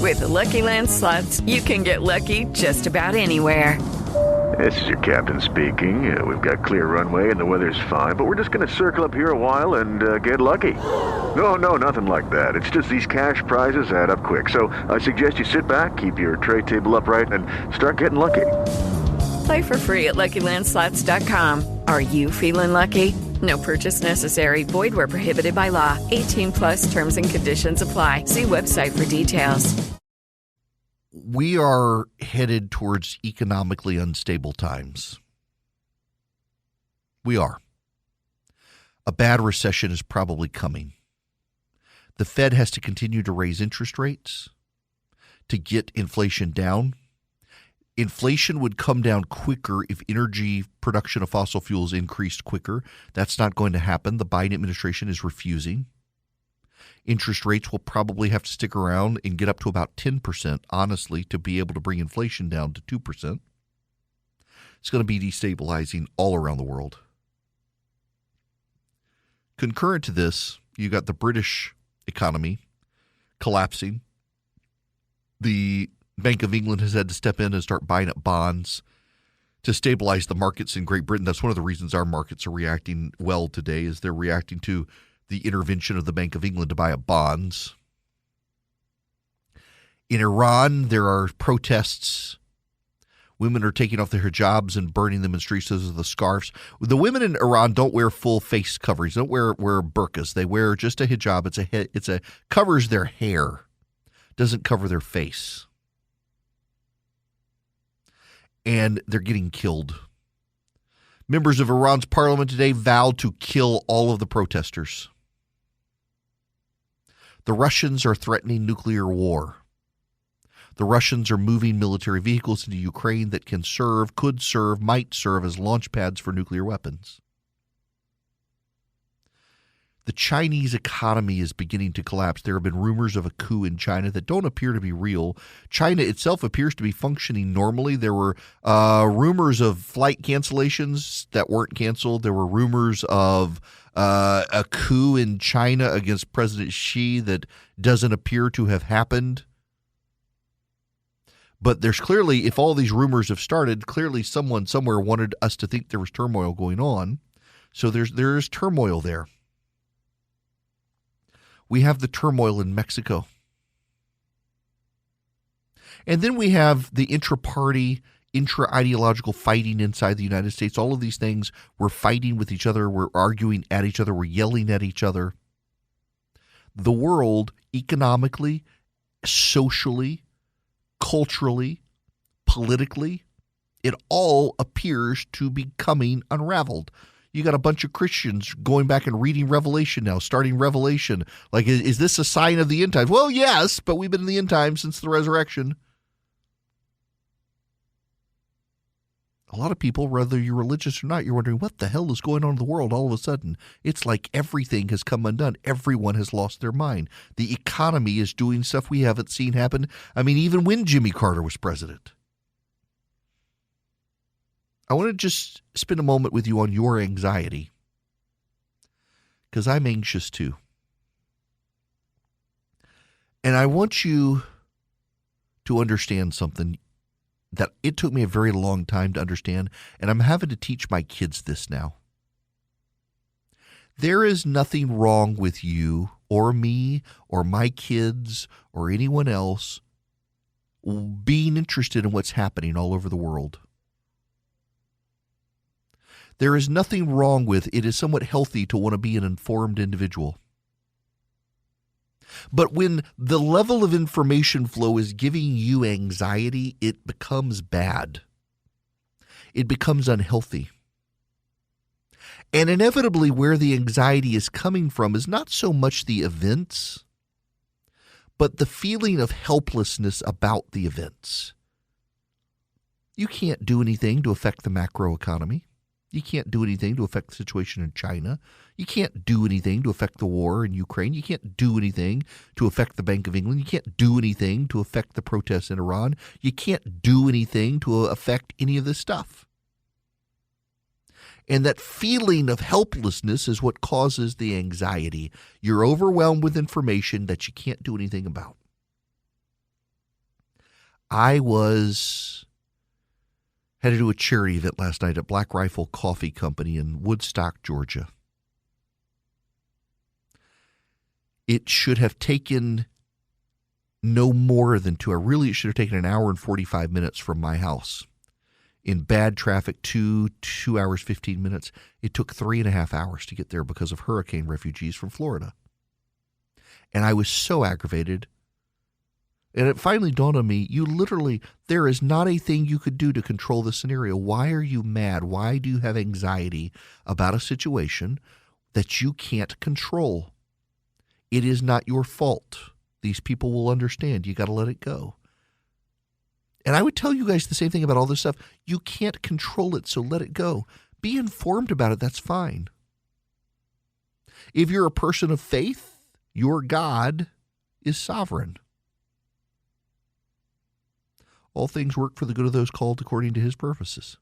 With the Lucky Land Slots, you can get lucky just about anywhere. This is your captain speaking. We've got clear runway and the weather's fine, but we're just going to circle up here a while and get lucky. No, nothing like that. It's just these cash prizes add up quick. So I suggest you sit back, keep your tray table upright, and start getting lucky. Play for free at LuckyLandSlots.com. Are you feeling lucky? No purchase necessary. Void where prohibited by law. 18 plus terms and conditions apply. See website for details. We are headed towards economically unstable times. We are. A bad recession is probably coming. The Fed has to continue to raise interest rates to get inflation down. Inflation would come down quicker if energy production of fossil fuels increased quicker. That's not going to happen. The Biden administration is refusing. Interest rates will probably have to stick around and get up to about 10%, honestly, to be able to bring inflation down to 2%. It's going to be destabilizing all around the world. Concurrent to this, you got the British economy collapsing. The Bank of England has had to step in and start buying up bonds to stabilize the markets in Great Britain. That's one of the reasons our markets are reacting well today, is they're reacting to the intervention of the Bank of England to buy up bonds. In Iran, there are protests. Women are taking off their hijabs and burning them in streets. Those are the scarves. The women in Iran don't wear full face coverings. They don't wear burqas. They wear just a hijab. It's a covers their hair, doesn't cover their face. And they're getting killed. Members of Iran's parliament today vowed to kill all of the protesters. The Russians are threatening nuclear war. The Russians are moving military vehicles into Ukraine that can serve, could serve, might serve as launch pads for nuclear weapons. The Chinese economy is beginning to collapse. There have been rumors of a coup in China that don't appear to be real. China itself appears to be functioning normally. There were rumors of flight cancellations that weren't canceled. There were rumors of a coup in China against President Xi that doesn't appear to have happened. But there's clearly, if all these rumors have started, clearly someone somewhere wanted us to think there was turmoil going on. So there is turmoil there. We have the turmoil in Mexico. And then we have the intra-party, intra-ideological fighting inside the United States. All of these things, we're fighting with each other, we're arguing at each other, we're yelling at each other. The world, economically, socially, culturally, politically, it all appears to be coming unraveled. You got a bunch of Christians going back and reading Revelation now, starting Revelation. Like, is this a sign of the end times? Well, yes, but we've been in the end times since the resurrection. A lot of people, whether you're religious or not, you're wondering, what the hell is going on in the world all of a sudden? It's like everything has come undone. Everyone has lost their mind. The economy is doing stuff we haven't seen happen. I mean, even when Jimmy Carter was president. I want to just spend a moment with you on your anxiety, because I'm anxious too. And I want you to understand something that it took me a very long time to understand, and I'm having to teach my kids this now. There is nothing wrong with you or me or my kids or anyone else being interested in what's happening all over the world. There is nothing wrong with it. It is somewhat healthy to want to be an informed individual. But when the level of information flow is giving you anxiety, it becomes bad. It becomes unhealthy. And inevitably, where the anxiety is coming from is not so much the events, but the feeling of helplessness about the events. You can't do anything to affect the macroeconomy. You can't do anything to affect the situation in China. You can't do anything to affect the war in Ukraine. You can't do anything to affect the Bank of England. You can't do anything to affect the protests in Iran. You can't do anything to affect any of this stuff. And that feeling of helplessness is what causes the anxiety. You're overwhelmed with information that you can't do anything about. I had to do a charity event last night at Black Rifle Coffee Company in Woodstock, Georgia. It should have taken no more than it should have taken an hour and 45 minutes from my house. In bad traffic, 2 hours, 15 minutes. It took 3.5 hours to get there because of hurricane refugees from Florida. And I was so aggravated. And it finally dawned on me, there is not a thing you could do to control the scenario. Why are you mad? Why do you have anxiety about a situation that you can't control? It is not your fault. These people will understand. You got to let it go. And I would tell you guys the same thing about all this stuff. You can't control it, so let it go. Be informed about it. That's fine. If you're a person of faith, your God is sovereign. All things work for the good of those called according to his purposes.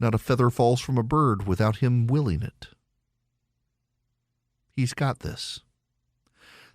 Not a feather falls from a bird without him willing it. He's got this.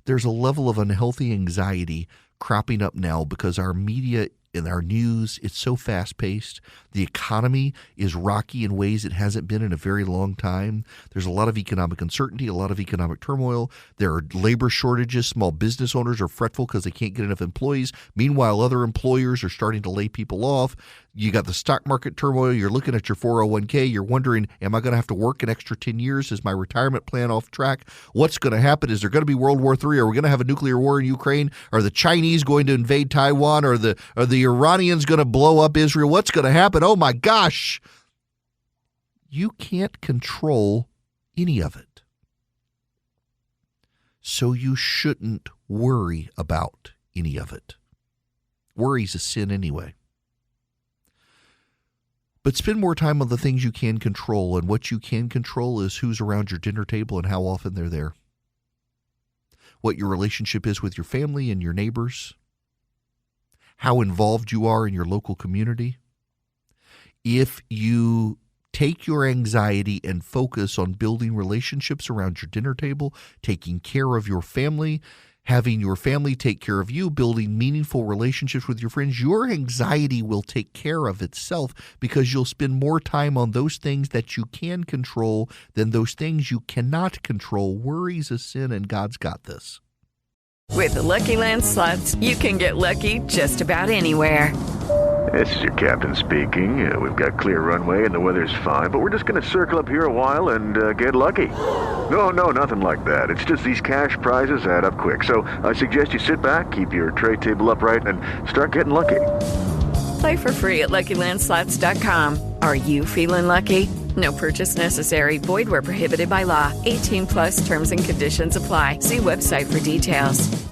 There's a level of unhealthy anxiety cropping up now because our media and our news, it's so fast-paced. The economy is rocky in ways it hasn't been in a very long time. There's a lot of economic uncertainty, a lot of economic turmoil. There are labor shortages. Small business owners are fretful because they can't get enough employees. Meanwhile, other employers are starting to lay people off. You got the stock market turmoil. You're looking at your 401k. You're wondering, am I going to have to work an extra 10 years? Is my retirement plan off track? What's going to happen? Is there going to be World War III? Are we going to have a nuclear war in Ukraine? Are the Chinese going to invade Taiwan? Are the Iranians going to blow up Israel? What's going to happen? Oh my gosh. You can't control any of it. So you shouldn't worry about any of it. Worry's a sin anyway. But spend more time on the things you can control, and what you can control is who's around your dinner table and how often they're there. What your relationship is with your family and your neighbors. How involved you are in your local community. If you take your anxiety and focus on building relationships around your dinner table, taking care of your family, having your family take care of you, building meaningful relationships with your friends, your anxiety will take care of itself because you'll spend more time on those things that you can control than those things you cannot control. Worry's a sin, and God's got this. With the Lucky Land Slots, you can get lucky just about anywhere. This is your captain speaking. We've got clear runway and the weather's fine, but we're just going to circle up here a while and get lucky. No, nothing like that. It's just these cash prizes add up quick. So I suggest you sit back, keep your tray table upright, and start getting lucky. Play for free at LuckyLandSlots.com. Are you feeling lucky? No purchase necessary. Void where prohibited by law. 18+ terms and conditions apply. See website for details.